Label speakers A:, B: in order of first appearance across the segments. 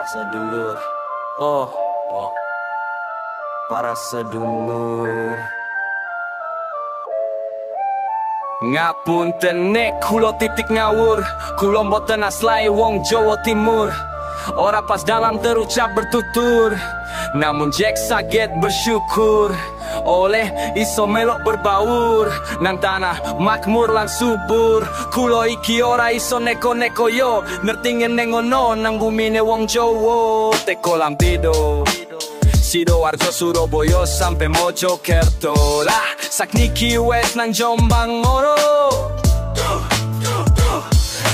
A: Sedulur. Oh, para sedulur. Ngapunten nek kulo titik ngawur, kulo mboten aslai wong Jawa Timur. Ora pas dalam terucap bertutur, namun Jack sakit bersyukur oleh iso melok berbaur nang tanah makmur lan subur. Kulo iki ora iso neko-neko yo, ngerti ngene ngono nang bumine wong Jawa. Teko Lampido, Sidoarjo, Surabaya sampai Mojokerto lah, sakniki wes nang Jombang ngono.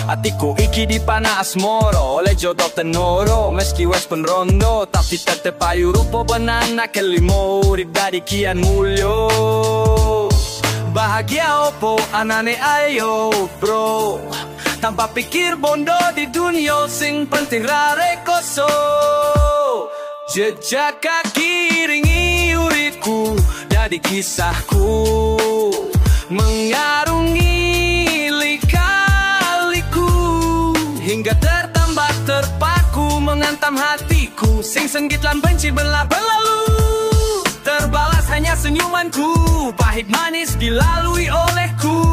A: Atiku iki dipanah asmoro oleh jodoh tenoro, meski wes pun rondo tapi tetep ayu rupo benana kelimo urip dari kian mulyo. Bahagia opo anane ayo bro, tanpa pikir bondo di dunia sing penting rare koso. Jejak kaki iringi uripku, jadi kisahku mengarungi lika-liku hingga tertambat terpaku menghantam hatiku sing senggit lan benci berlalu. Terbalas hanya senyumanku, pahit manis dilalui olehku.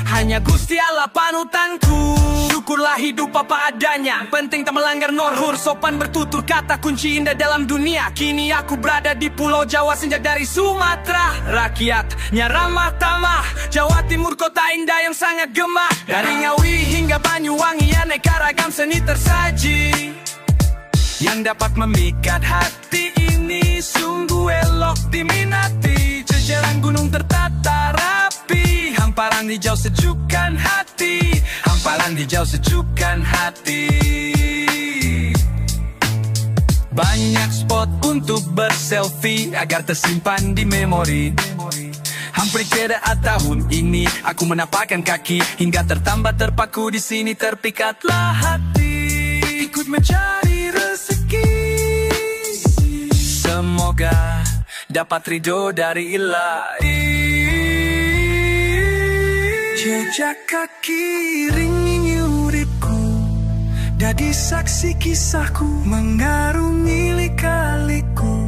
A: Hanya Gusti Allah panutanku. Syukurlah hidup apa adanya, penting tak melanggar norhur, sopan bertutur kata kunci indah dalam dunia. Kini aku berada di Pulau Jawa, senja dari Sumatera. Rakyatnya ramah tamah, Jawa Timur kota indah yang sangat gemah. Dari Ngawi hingga Banyuwangi aneka ragam seni tersaji yang dapat memikat hati ini sungguh elok diminati. Jajaran gunung tertata rapi, hamparan hijau sejukkan hati, hamparan hijau sejukkan hati. Banyak spot untuk berselfie agar tersimpan di memori. Hampir kira tahun ini aku menapakkan kaki hingga tertambat terpaku di sini, terpikatlah hati ikut mencari rezeki. Semoga dapat ridho dari Ilahi. Jejak kaki iringi uripku, dadi saksi kisahku mengarungi lika-liku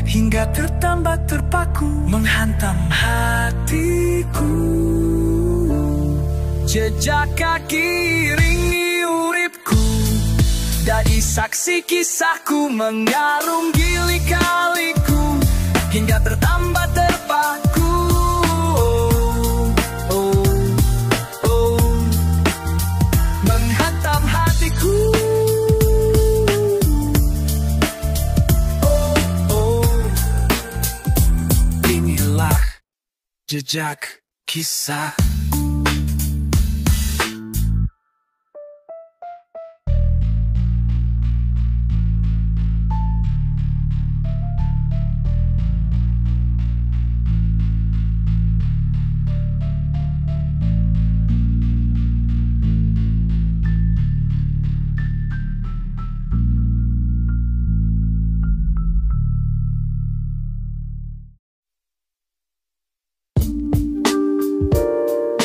A: hingga tertambat terpaku menghantam hatiku. Jejak kaki iringi uripku, dadi saksi kisahku mengarungi lika-liku hingga tertambat terpaku menghantam hatiku. Inilah jejak kisah.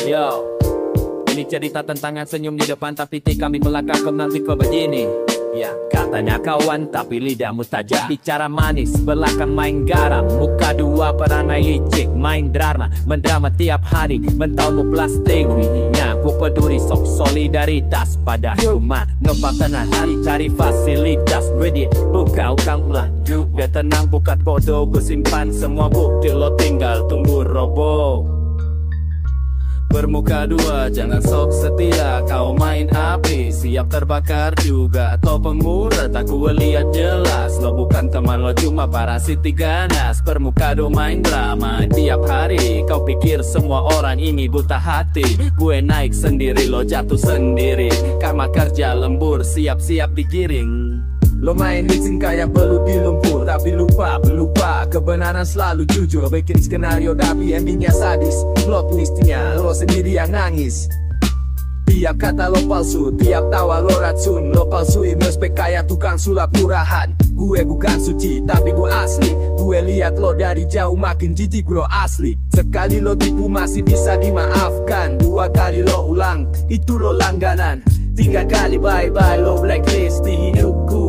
B: Yo, ini cerita tentang senyum di depan tapi kami belakang nanti kau begini. Ya, katanya kawan tapi lidah mustajab, bicara manis, belakang main garam, muka dua peranai licik, main drama, mendrama tiap hari, mentaumu plastik. Nyaku peduli sok solidaritas, pada cuma numpang tenang hari cari fasilitas. Ready, buka ukang ulang, juga tenang bukat bodoh, gue simpan semua bukti, lo tinggal tunggu robo. Bermuka dua, jangan sok setia, kau main api, siap terbakar juga atau pengurat. Aku lihat jelas, lo bukan teman, lo cuma parasit ganas. Bermuka dua main drama tiap hari, kau pikir semua orang ini buta hati. Gue naik sendiri, lo jatuh sendiri, karma kerja lembur, siap-siap digiring. Lo main licin kayak belut di lumpur, tapi lupa kebenaran selalu jujur. Bikin skenario tapi endingnya sadis, plot twistnya lo sendiri yang nangis. Tiap kata lo palsu, tiap tawa lo racun. Lo palsui mespek kayak tukang sulap murahan. Gue bukan suci tapi gue asli. Gue lihat lo dari jauh makin jijik bro asli. Sekali lo tipu masih bisa dimaafkan, dua kali lo ulang itu lo langganan, tiga kali bye-bye lo blacklist di hidupku.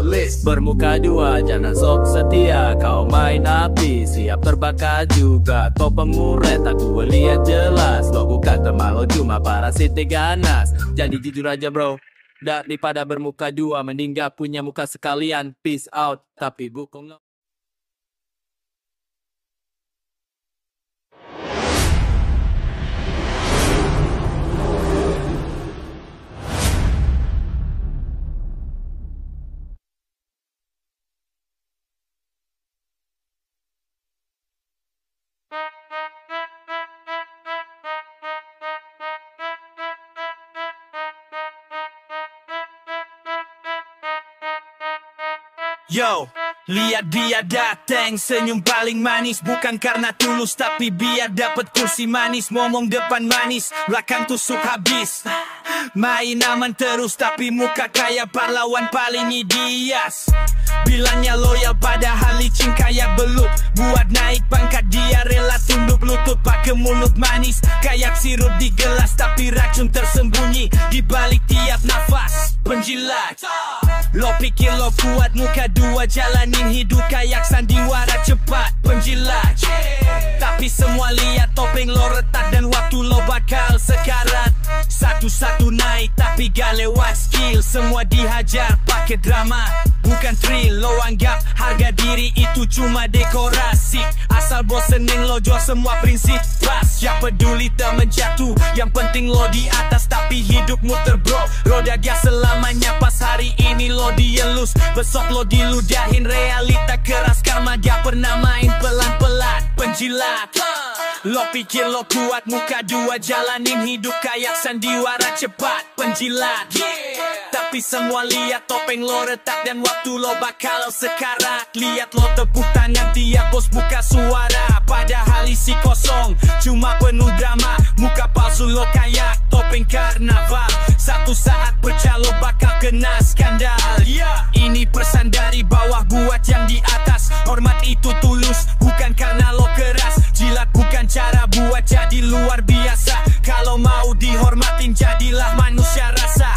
B: tulis. Bermuka dua, jangan sok setia. Kau main api, siap terbakar juga. Kau penguret, aku lihat jelas. Lo bukan teman, lo cuma parasiti ganas. Jadi jujur aja bro, daripada bermuka dua, mending gak punya muka sekalian. Peace out, tapi bukan lo.
A: Yo, lihat dia datang, senyum paling manis. Bukan karena tulus tapi biar dapat kursi manis. Ngomong depan manis, belakang tusuk habis. Main aman terus tapi muka kayak pahlawan paling idias. Bilangnya loyal padahal licin kayak belut. Buat naik pangkat dia rela tunduk lutut. Pakai mulut manis kayak sirup di gelas, tapi racun tersembunyi di balik tiap nafas. Penjilat, lo pikir lo kuat, muka dua jalanin hidup kayak sandiwara cepat. Penjilat, tapi semua lihat topeng lo retak dan waktu lo bakal sekarat. Satu-satu naik tapi gak lewat skill. Semua dihajar pakai drama, bukan thrill. Lo anggap harga diri itu cuma dekorasi. Asal bosenin lo jual semua prinsip pas. Jak peduli temen jatuh, yang penting lo di atas tapi hidup muter bro. Roda gas selamanya, pas hari ini lo dielus, besok lo diludahin. Realita keras karma gak pernah main pelan-pelan. Penjilat, lo pikir lo kuat, muka dua jalanin hidup kayak sandiwara cepat. Penjilat, tapi semua lihat topeng lo retak dan waktu lo bakal sekarat. Lihat lo tepuk tangan tiap bos buka suara, padahal isi kosong cuma penuh drama. Muka palsu lo kayak topeng karnaval. Satu saat pecah lo bakal kena skandal. Ini pesan dari bawah buat yang di atas. Hormat itu tulus, bukan karena lo keras. Jilat bukan cara buat jadi luar biasa. Kalau mau dihormatin jadilah manusia rasa.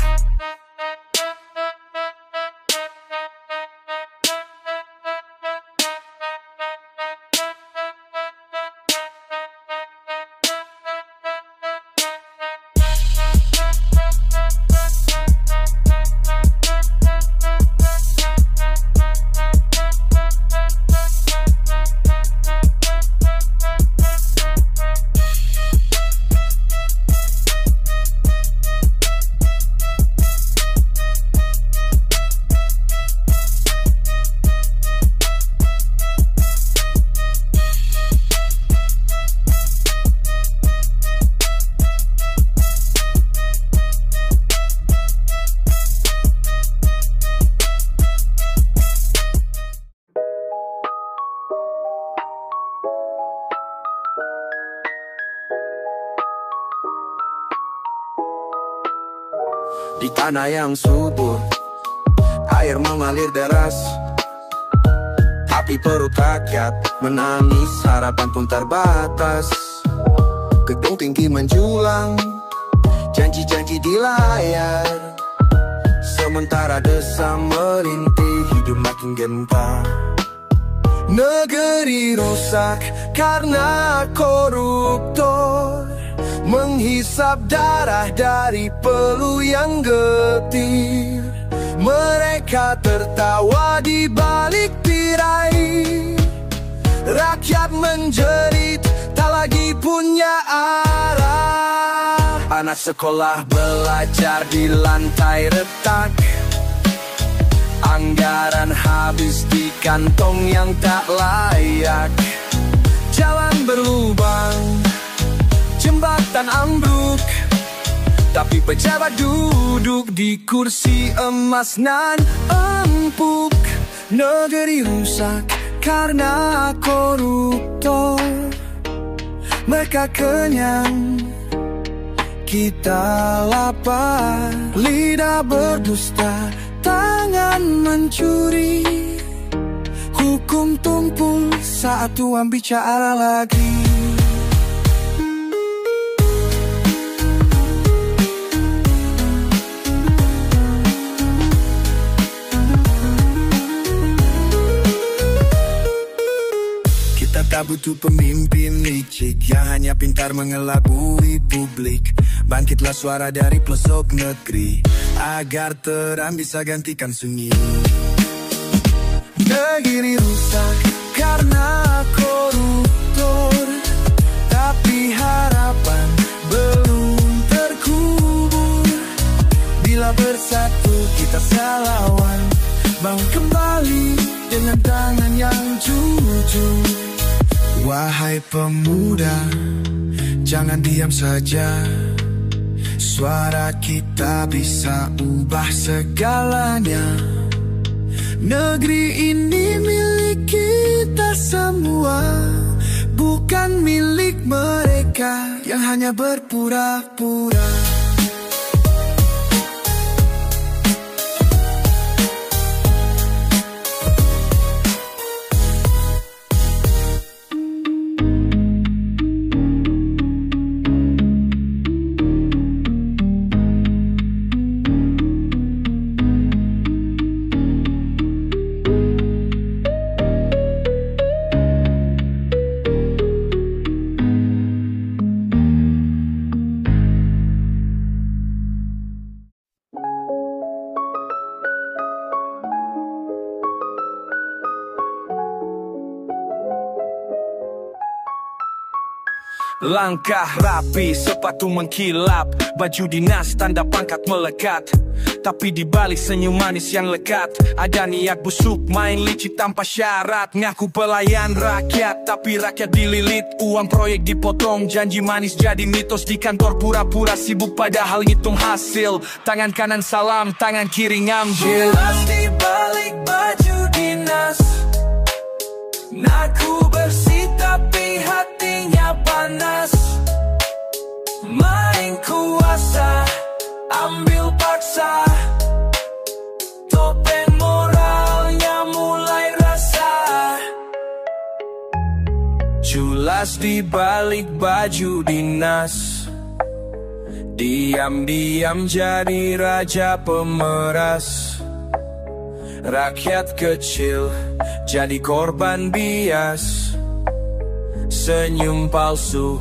C: Di tanah yang subur, air mengalir deras, tapi perut rakyat menangis, harapan pun terbatas. Gedung tinggi menjulang, janji-janji di layar, sementara desa merintih, hidup makin gentar. Negeri rusak karena koruptor, menghisap darah dari peluh yang getir. Mereka tertawa di balik tirai. Rakyat menjerit, tak lagi punya arah. Anak sekolah belajar di lantai retak, anggaran habis di kantong yang tak layak. Jalan berlubang, jembatan ambruk, tapi pejabat duduk di kursi emas nan empuk. Negeri rusak karena koruptor, mereka kenyang, kita lapar. Lidah berdusta, tangan mencuri, hukum tumpul saat Tuhan bicara lagi. Kita butuh pemimpin licik yang hanya pintar mengelabui publik. Bangkitlah suara dari pelosok negeri agar terang bisa gantikan sunyi. Negeri rusak karena koruptor, tapi harapan belum terkubur. Bila bersatu kita lawan, bangun kembali dengan tangan yang jujur. Wahai pemuda, jangan diam saja. Suara kita bisa ubah segalanya. Negeri ini milik kita semua, bukan milik mereka yang hanya berpura-pura.
A: Langkah rapi, sepatu mengkilap, baju dinas, tanda pangkat melekat. Tapi di balik senyum manis yang lekat, ada niat busuk, main licik tanpa syarat. Ngaku pelayan rakyat, tapi rakyat dililit. Uang proyek dipotong, janji manis jadi mitos. Di kantor pura-pura sibuk padahal ngitung hasil. Tangan kanan salam, tangan kiri ngambil. Jelas di balik baju dinas, ngaku bersih tapi hatinya panas. Main kuasa, ambil paksa, topeng moralnya mulai rasa. Culas di balik baju dinas, diam-diam jadi raja pemeras. Rakyat kecil jadi korban bias. Senyum palsu,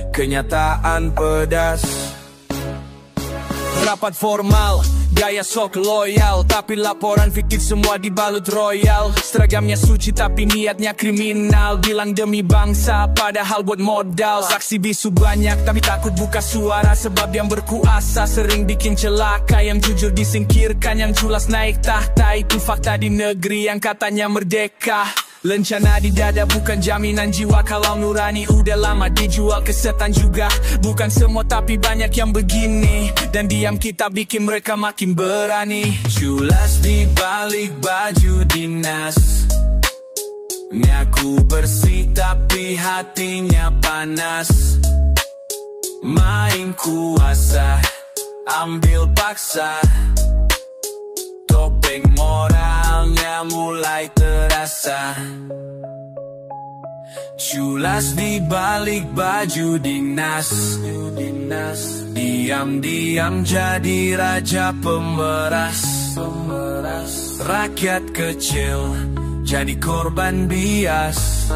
A: kenyataan pedas. Rapat formal, gaya sok loyal, tapi laporan fiktif semua dibalut royal. Seragamnya suci tapi niatnya kriminal. Bilang demi bangsa padahal buat modal. Saksi bisu banyak tapi takut buka suara, sebab yang berkuasa sering bikin celaka. Yang jujur disingkirkan, yang culas naik tahta. Itu fakta di negeri yang katanya merdeka. Lencana di dada bukan jaminan jiwa. Kalau nurani udah lama dijual ke setan juga. Bukan semua tapi banyak yang begini, dan diam kita bikin mereka makin berani. Culas di balik baju dinas, ngaku bersih tapi hatinya panas. Main kuasa, ambil paksa, topeng moralnya mulai terasa. Culas di balik baju dinas, diam-diam jadi raja pemeras. Rakyat kecil jadi korban bias.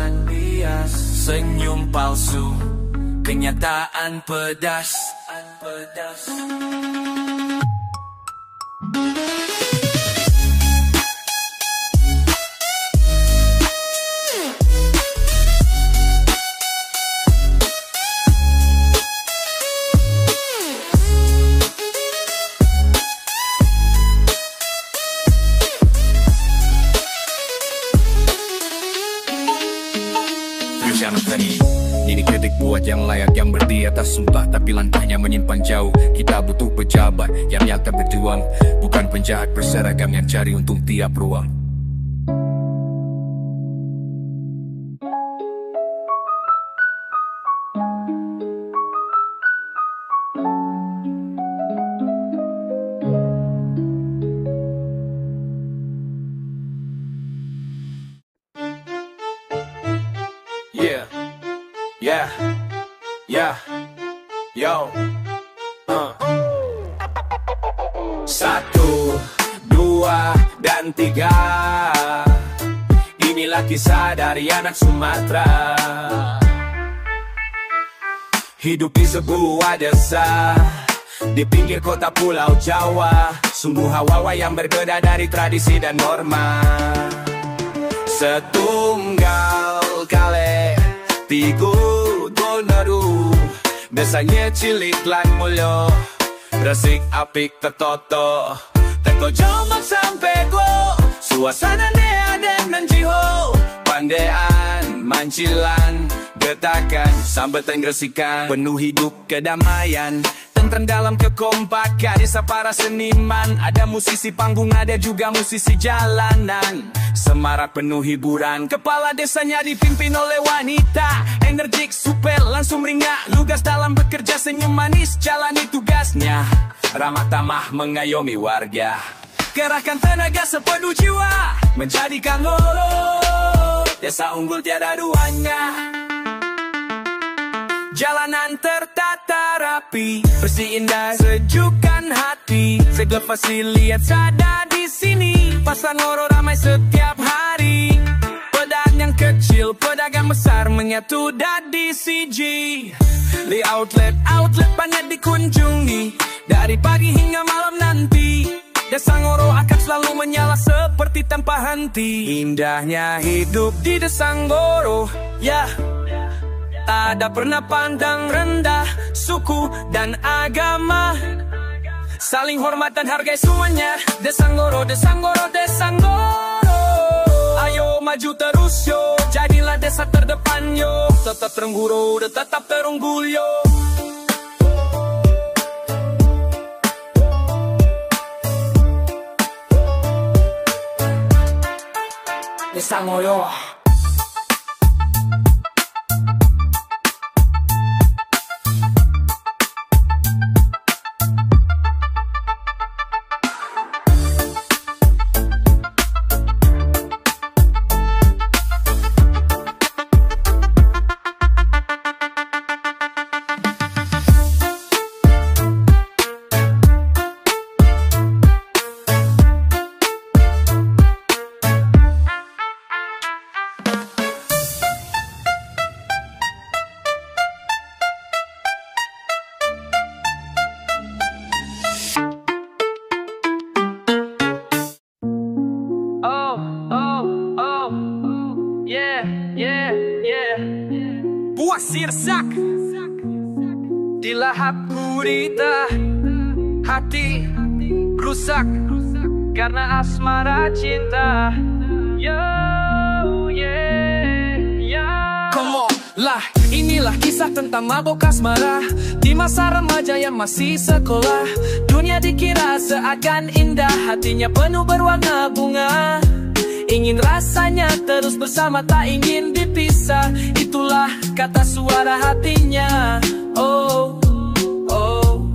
A: Senyum palsu, kenyataan pedas.
B: Ini kritik buat yang layak, yang berdiri atas sumpah tapi langkahnya menyimpan jauh. Kita butuh pejabat yang nyata berjuang, bukan penjahat berseragam yang cari untung tiap ruang.
A: Yo, 1, 2, dan 3. Inilah Inilah kisah dari anak Sumatera. Hidup di sebuah desa di pinggir kota pulau Jawa. Sungguh hawa yang berbeda dari tradisi dan norma. Setunggal kali tigu donaru, desanya cilik lan mulyo, resik apik tertoto, teko jombang sampai go. Suasana ne adem dan jiho, pandean, mancilan, getakan, sambetan gresikan, penuh hidup kedamaian. Tentang dalam kekompakan desa para seniman. Ada musisi panggung, ada juga musisi jalanan. Semarak penuh hiburan, kepala desanya dipimpin oleh wanita. Energik, super, langsung ringak, lugas dalam bekerja, senyum manis, jalani tugasnya. Ramah tamah mengayomi warga, kerahkan tenaga sepenuh jiwa, menjadikan Lolo desa unggul tiada duanya. Jalanan tertata rapi, bersih indah sejukkan hati. Segala fasilitas ada di sini, pasar Ngoro ramai setiap hari. Pedagang yang kecil, pedagang besar menyatu dadi siji. Di outlet banyak dikunjungi, dari pagi hingga malam nanti. Desa Ngoro akan selalu menyala seperti tanpa henti. Indahnya hidup di Desa Ngoro, ya. Tak ada pernah pandang rendah suku dan agama. Saling hormat dan hargai semuanya. Desa Ngoro, Desa Ngoro, Desa Ngoro. Ayo maju terus yo, jadilah desa terdepan yo. Tetap terunggul, tetap terunggul yo. Desa Ngoro. Buah sirsak di lahap gurita, hati rusak karena asmara cinta. Yo, yeah, yeah. Come on lah, inilah kisah tentang mabok asmara di masa remaja yang masih sekolah. Dunia dikira seakan indah, hatinya penuh berwarna bunga. Ingin rasanya terus bersama, tak ingin dipisah. Itulah kata suara hatinya. Oh, oh.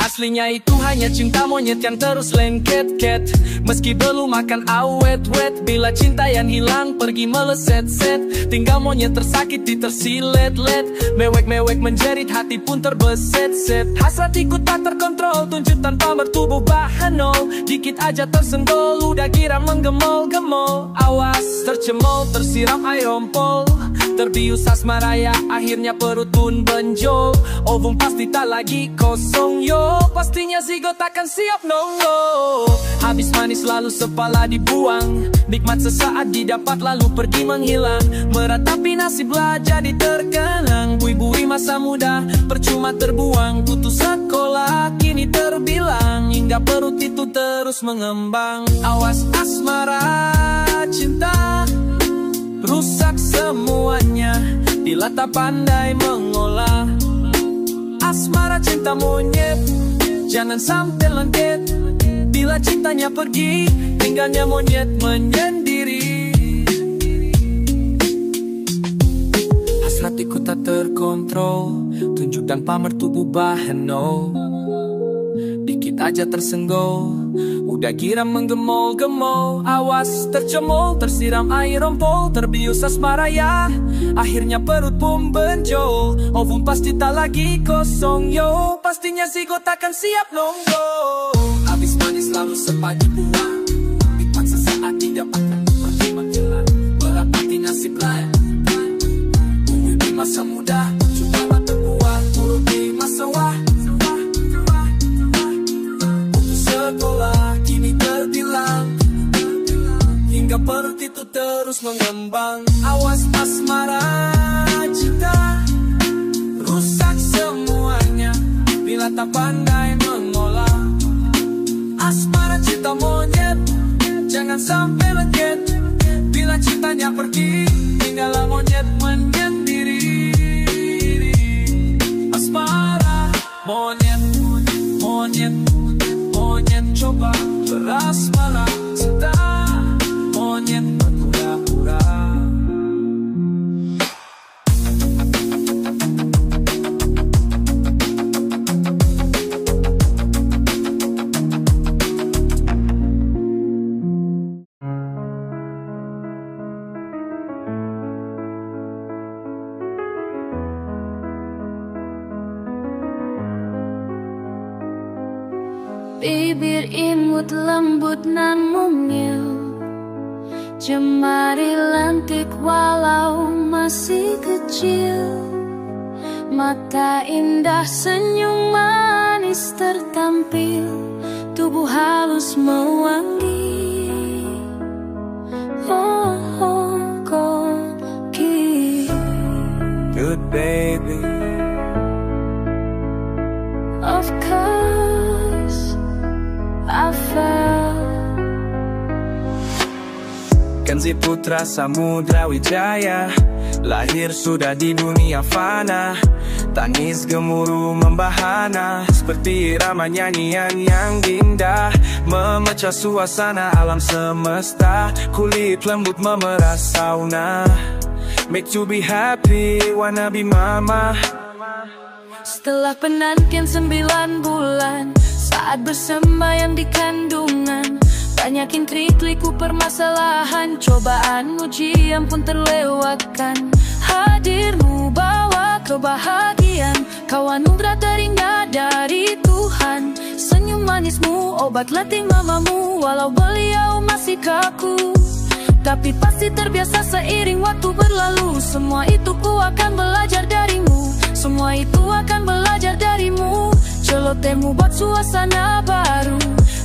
A: Aslinya itu hanya cinta monyet yang terus lengket-ket. Meski belum makan awet-wet, bila cinta yang hilang pergi meleset-set. Tinggal monyet tersakiti tersilet-let, mewek-mewek menjerit, hati pun terbeset-set. Hasrat ikut tak terkontrol, tunjuk tanpa bertubuh bahan nol. Dikit aja tersenggol, udah kira menggemol-gemol. Awas tercemol, tersiram air ompol. Terbius asmara ya, akhirnya perut pun benjol. Ovum pasti tak lagi kosong yo, pastinya zigot takkan siap nongol. Habis manis lalu sepala dibuang, nikmat sesaat didapat lalu pergi menghilang. Meratapi nasiblah jadi terkenang, bui-bui masa muda percuma terbuang. Putus sekolah kini terbilang, hingga perut itu terus mengembang. Awas asmara cinta, rusak semuanya bila tak pandai mengolah. Asmara cinta monyet, jangan sampai lengket. Bila cintanya pergi, tinggalnya monyet menyendiri. Hasratiku tak terkontrol, tunjuk dan pamer tubuh bahan no. Dikit aja tersenggol, udah kira menggemol-gemol. Awas tercemol, tersiram air ompol. Terbius asmara ya, akhirnya perut pun benjol. Ovum pasti tak lagi kosong yo, pastinya zigot takkan siap nongol. Habis manis lalu sempat dibuang, nikmat sesaat didapatkan percuma. disiplin. Unyu di masa muda, coba terbuat buruk di masa wah. Untuk sekolah kini terbilang, hingga perut itu terus mengembang. Awas asmara cinta, rusak semuanya bila tak pandai mengolah. Asmara cinta monyet, jangan sampai lengket. Bila cintanya pergi, tinggallah monyet menyendiri. Asmara monyet, monyet, monyet coba berasmara cinta. Monyet berpura-pura.
D: Bibir imut lembut nan mungil, jemari lentik walau masih kecil. Mata indah senyum manis tertampil, tubuh halus mewangi. Oh, oh, koki.
A: Good baby.
D: Of course I fell.
A: Kanzi putra Samudra Wijaya, lahir sudah di dunia fana. Tangis gemuruh membahana, seperti irama nyanyian yang indah, memecah suasana alam semesta. Kulit lembut memerah sauna, make to be happy, wanna be mama.
D: Setelah penantian 9 bulan, saat bersembayang di kandungan, banyakin trik-liku permasalahan, cobaan ujian pun terlewatkan. Hadirmu bawa kebahagiaan, kau anugerah terindah dari Tuhan. Senyum manismu obat letih mamamu, walau beliau masih kaku, tapi pasti terbiasa seiring waktu berlalu. Semua itu ku akan belajar darimu, semua itu akan belajar darimu. Celotehmu buat suasana baru,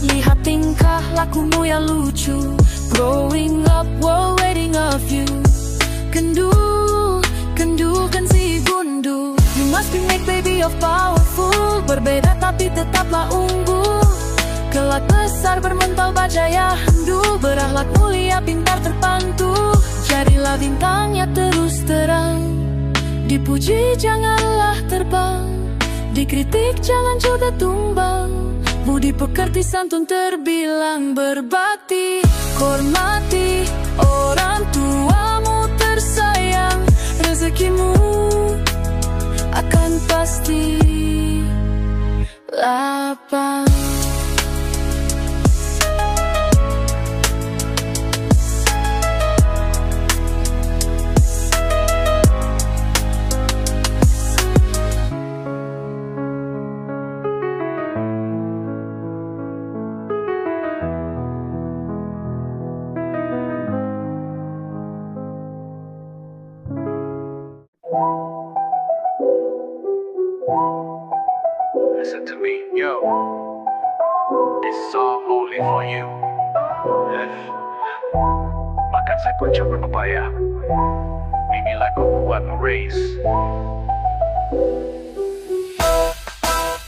D: lihat tingkah lakumu yang lucu. Growing up while waiting of you. Kendu, kendu kan si gundu. You must be make baby of powerful, berbeda tapi tetaplah unggul. Kelak besar bermental bajaya handu, berakhlak mulia pintar terpantu. Jadilah bintangnya terus terang, dipuji janganlah terbang, dikritik jangan juga tumbang. Budi pekerti santun terbilang berbakti, hormati orang tuamu tersayang. Rezekimu akan pasti lapang.
B: Listen to me, yo. This song only for you. Makan saya pun coba pepaya. Inilah kuat race.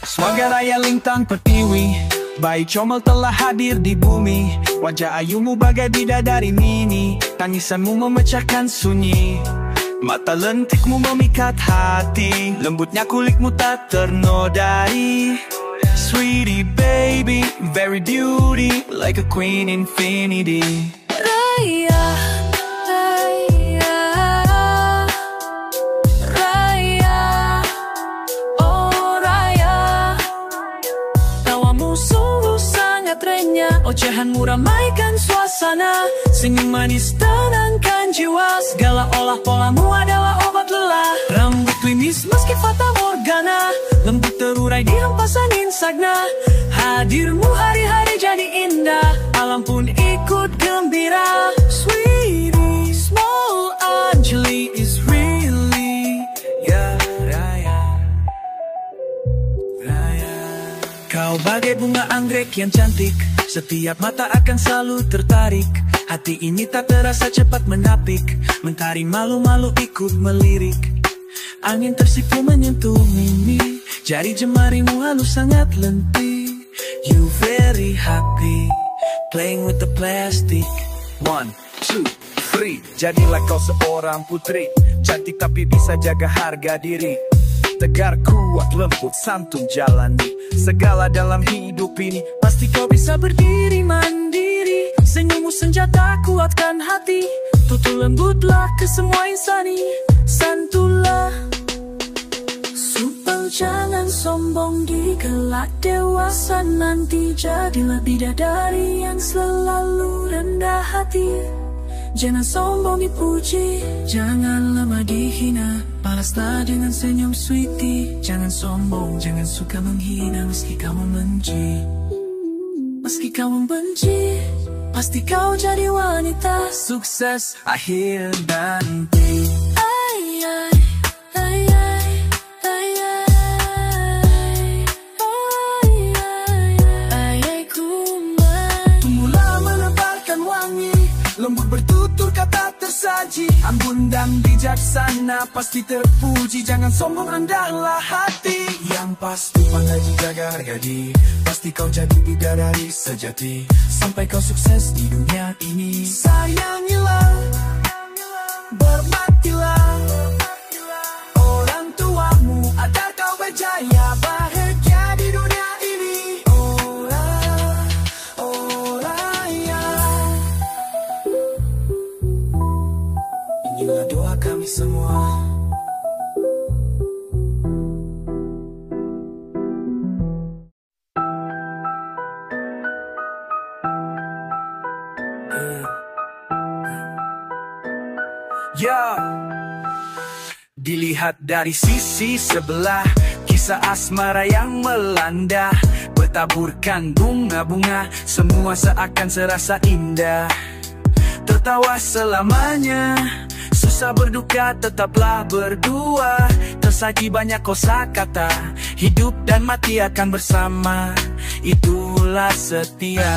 A: Swaga raya lintang pertiwi, bayi comel telah hadir di bumi. Wajah ayumu bagai bidadari mini, tangisanmu memecahkan sunyi. Mata lentikmu memikat hati, lembutnya kulitmu tak ternodai. Sweetie baby, very beauty, like a queen infinity.
D: Raya, raya, raya, oh raya. Tawamu sungguh sangat renyah, ocehanmu ramaikan suasana. Senyum manis tenangkan jiwa, segala olah polamu adalah obat lelah. Rambut klimis meski fata morgana, lembut terurai di hempasan insagna. Hadirmu hari-hari jadi indah, alam pun ikut gembira. Sweetie, small Bagai bunga anggrek yang cantik, setiap mata akan selalu tertarik. Hati ini tak terasa cepat menapik, mentari malu-malu ikut melirik. Angin tersipu menyentuh mimi, jari jemarimu halus sangat lentik. You very happy, playing with the plastic.
A: 1, 2, 3. Jadilah kau seorang putri, cantik tapi bisa jaga harga diri. Tegar, kuat, lembut, santun jalani segala dalam hidup ini.
D: Pasti kau bisa berdiri mandiri, senyummu senjata kuatkan hati. Tutur lembutlah ke semua insani, santulah. Supel jangan sombong di kelak dewasa nanti. Jadilah bidadari yang selalu rendah hati. Jangan sombong dipuji, jangan lemah dihina. Balaslah dengan senyum sweetie. Jangan sombong, jangan suka menghina. Meski kau membenci, meski kau membenci, pasti kau jadi wanita sukses akhir nanti. Ay, ay, ay, ay, ay, ay, ay, ay, kuman.
A: Tumbuhlah menebarkan wangi, lembut bertutur kata tersaji. Ambun dan bijaksana pasti terpuji. Jangan sombong, rendahlah hati. Yang pasti pandai jaga harga diri, pasti kau jadi bidadari sejati. Sampai kau sukses di dunia ini. Sayangilah, hormatilah orang tuamu agar kau berjaya bahagia di dunia ini. Inilah doa kami semua. Ya, dilihat dari sisi sebelah, kisah asmara yang melanda, bertaburkan bunga-bunga, semua seakan serasa indah. Tertawa selamanya, susah berduka tetaplah berdua. Tersaji banyak kosakata, hidup dan mati akan bersama. Itulah setia.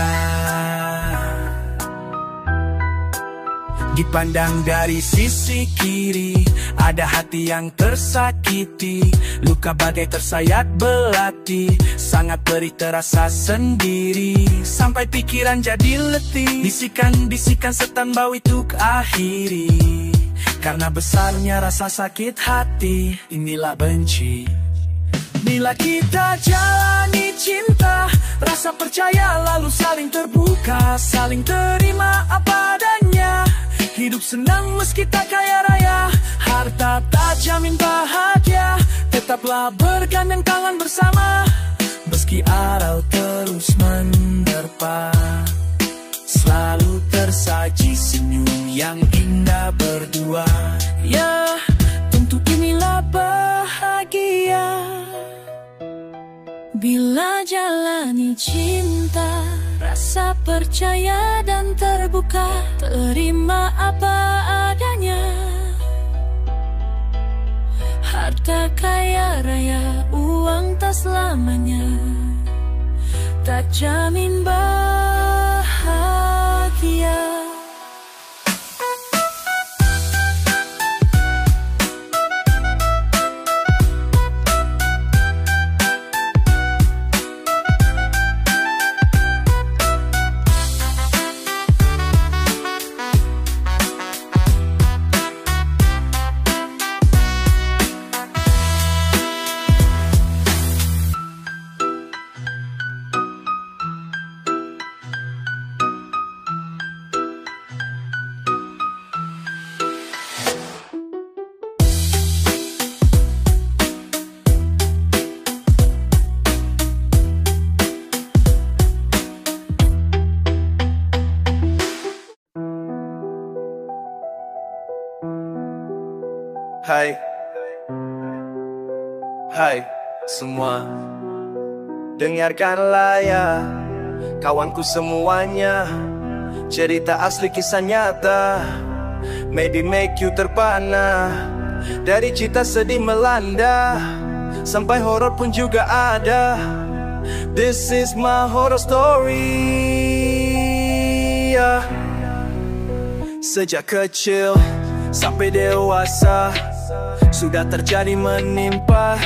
A: Dipandang dari sisi kiri, ada hati yang tersakiti. Luka badai tersayat belati, sangat perih terasa sendiri. Sampai pikiran jadi letih, bisikan-bisikan setan bau itu akhiri. Karena besarnya rasa sakit hati, inilah benci. Bila kita jalani cinta, rasa percaya lalu saling terbuka, saling terima apa adanya. Hidup senang meski tak kaya raya, harta tak jamin bahagia. Tetaplah bergandeng tangan bersama, meski aral terus menerpa. Selalu tersaji senyum yang indah berdua. Ya, tentu inilah bahagia.
D: Bila jalani cinta, rasa percaya dan terbuka, terima apa adanya. Harta kaya raya, uang tak selamanya, tak jamin bahagia.
A: Hai, hai semua, dengarkanlah ya kawanku semuanya. Cerita asli kisah nyata, maybe make you terpana. Dari cerita sedih melanda, sampai horor pun juga ada. This is my horror story. Sejak kecil sampai dewasa sudah terjadi menimpa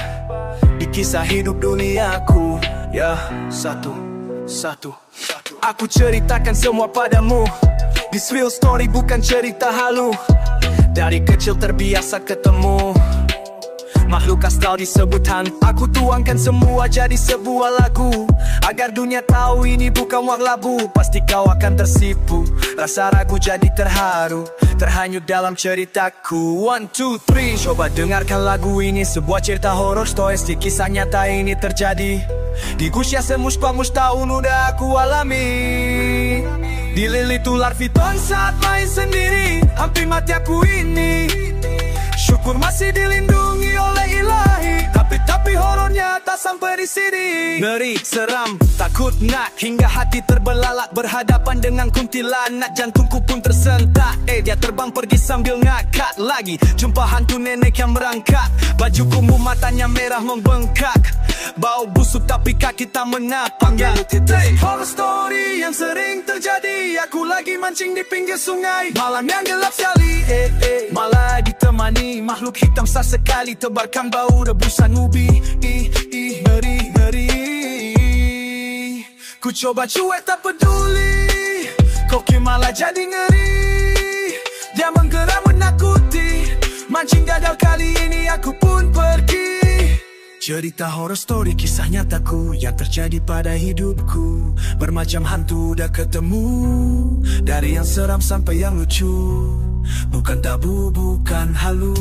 A: di kisah hidup duniaku. Ya, satu aku ceritakan semua padamu. This real story bukan cerita halu. Dari kecil terbiasa ketemu makhluk astral disebut hantu. Aku tuangkan semua jadi sebuah lagu agar dunia tahu ini bukan wang labu. Pasti kau akan tersipu, rasa ragu jadi terharu, terhanyut dalam ceritaku. 1, 2, 3, coba dengarkan lagu ini. Sebuah cerita horor stories, kisah nyata ini terjadi di Gusya semus-pamus tahun udah aku alami. Dililit ular piton saat main sendiri, hampir mati aku ini. Syukur masih dilindungi oleh ilahi, tapi horornya tak sampai di sini. Ngeri, seram, takut nak, hingga hati terbelalak. Berhadapan dengan kuntilanak, jantungku pun tersentak. Dia terbang pergi sambil ngakak lagi. Jumpa hantu nenek yang merangkak, baju kumuh matanya merah membengkak. Bau busuk tapi kaki tak menapak. Horror story yang sering terjadi. Aku lagi mancing di pinggir sungai, malam yang gelap sekali. Malah ditemani makhluk hitam sesekali, tebarkan bau rebusan ubi. Ngeri, ngeri. Ku coba cuek tak peduli, koki malah jadi ngeri. Dia menggeram menakuti, mancing gagal kali ini aku pun pergi. Cerita horror story, kisah nyataku yang terjadi pada hidupku. Bermacam hantu udah ketemu, dari yang seram sampai yang lucu. Bukan tabu, bukan halu,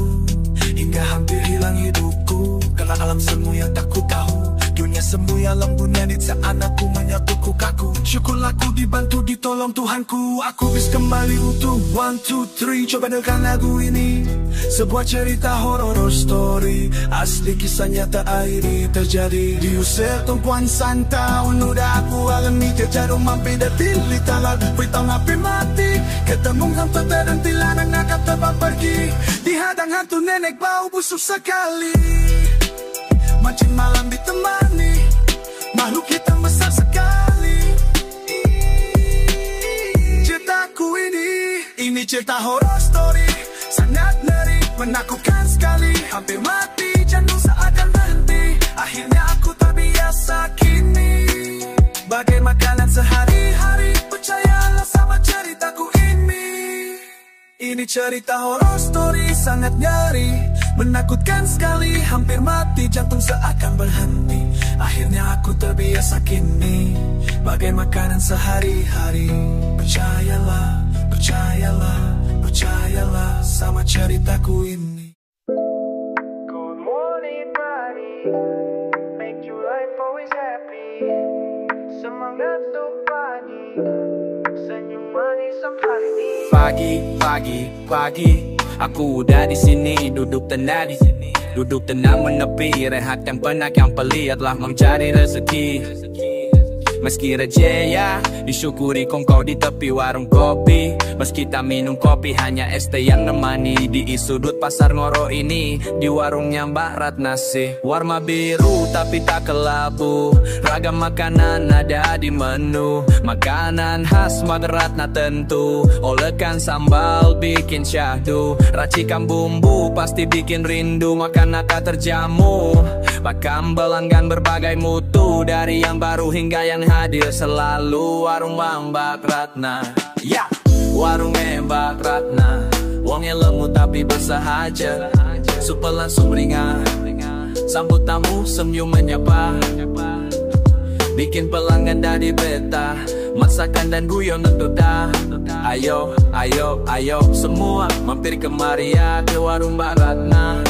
A: hingga hampir hilang hidupku. Karena alam semu yang tak ku tahu, dunia semu yang lembutnya di saat aku menyatuku kaku. Syukurlah aku dibantu, ditolong Tuhanku, aku bisa kembali utuh. 1, 2, 3, coba dengarkan lagu ini. Sebuah cerita horror story, asli kisah nyata ini terjadi di usia tumpuan santaun udah aku alami. Terjadi mampir dan pilih tak lagu pitang api mati. Ketemu hantu terhenti lanang nakap terbang pergi. Dihadang hantu nenek bau busuk sekali. Mancing malam ditemani makhluk hitam besar sekali. Ceritaku ini cerita horror story, sangat ngeri, menakutkan sekali. Hampir mati, jantung seakan berhenti. Akhirnya aku terbiasa kini, bagai makanan sehari-hari. Percayalah sama ceritaku ini. Ini cerita horror story, sangat ngeri, menakutkan sekali. Hampir mati, jantung seakan berhenti. Akhirnya aku terbiasa kini, bagai makanan sehari-hari. Percayalah, percayalah, percayalah sama ceritaku ini.
E: Good morning, buddy. Make your life always happy. Semangat untuk pagi, senyum manis sampai
B: Pagi, aku udah di sini, duduk tenang di sini, duduk tenang menepi, rehatkan penat yang pelit lah mencari rezeki. Meski rejea, disyukuri kongko di tepi warung kopi. Meski tak minum kopi, hanya es teh yang nemani. Di sudut pasar Ngoro ini, di warungnya Mbak Ratna sih. Warna biru tapi tak kelabu, ragam makanan ada di menu. Makanan khas Mbak Ratna tentu, olekan sambal bikin syahdu. Racikan bumbu pasti bikin rindu, makan akan terjamu. Bahkan pelanggan berbagai mutu, dari yang baru hingga yang hadir selalu. Warung Mbak Ratna, ya, warung Mbak Ratna. Wongnya lemu tapi basah aja, super langsung ringan. Sambut tamu senyum menyapa, bikin pelanggan dari beta. Masakan dan guyon tentu dah. Ayo, ayo, ayo semua mampir kemari ya, ke warung Mbak Ratna.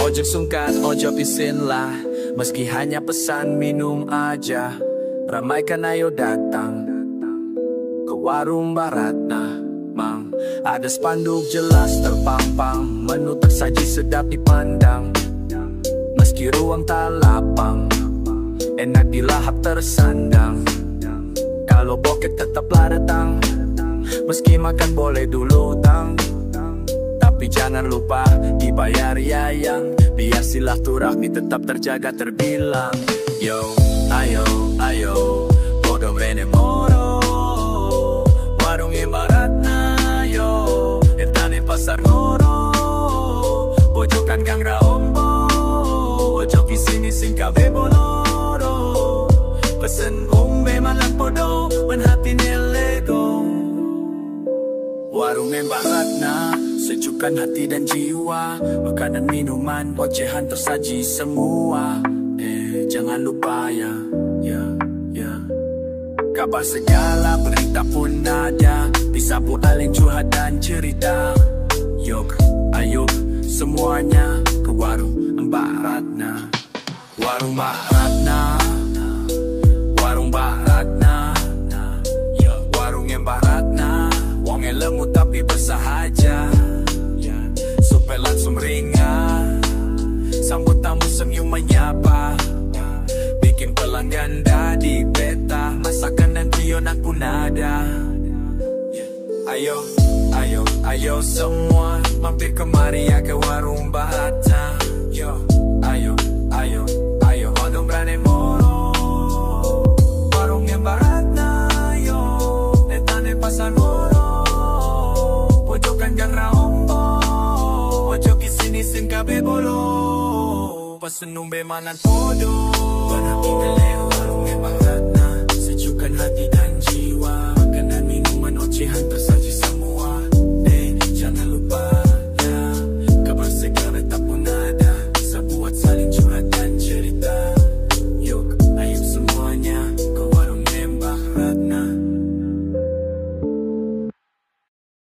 B: Ojo sungkan, ojo pisin lah, meski hanya pesan minum aja. Ramaikan ayo datang ke warung Mbak Ratna, mang. Ada spanduk jelas terpampang, menu tersaji sedap dipandang. Meski ruang tak lapang, enak dilahap tersandang. Kalau bokek tetaplah datang, meski makan boleh dulu tang. Tapi jangan lupa dibayar ya yang, biar silaturahmi tetap terjaga terbilang. Yo.
A: Ayo, ayo, bodo bene moro. Warung ibarat na yo, etane pasar ngoro. Pojokan Gang Raombo, ojo kisini sing kabeh boloro. Pesen umbe malang podo, menhati nelego. Warung Mbak Ratna, sejukkan hati dan jiwa. Makanan minuman, ocehan tersaji semua. Jangan lupa ya. Kabar segala berita pun ada. Disapu alih curhat dan cerita. Yok, ayo semuanya ke warung Mbak Ratna. Warung Mbak Ratna, warung Mbak Ratna, warung Mbak Ratna. Wongnya lemu tapi bersahaja, supaya langsung ringan. Sambut tamu senyum menyapa, bikin pelanggan di peta. Masakan dan guyonan pun ada. Ayo, ayo, ayo semua mampir kemari ya ke warung Mbak Ratna. Yo, ayo, ayo, ayo odong berani moro. Warung Mbak Ratna yo, etane pasar moro. Pojokan Gang Raombo, ojo kisini sing kabeh bolo. Pesen umbe manan podo, bana melewat.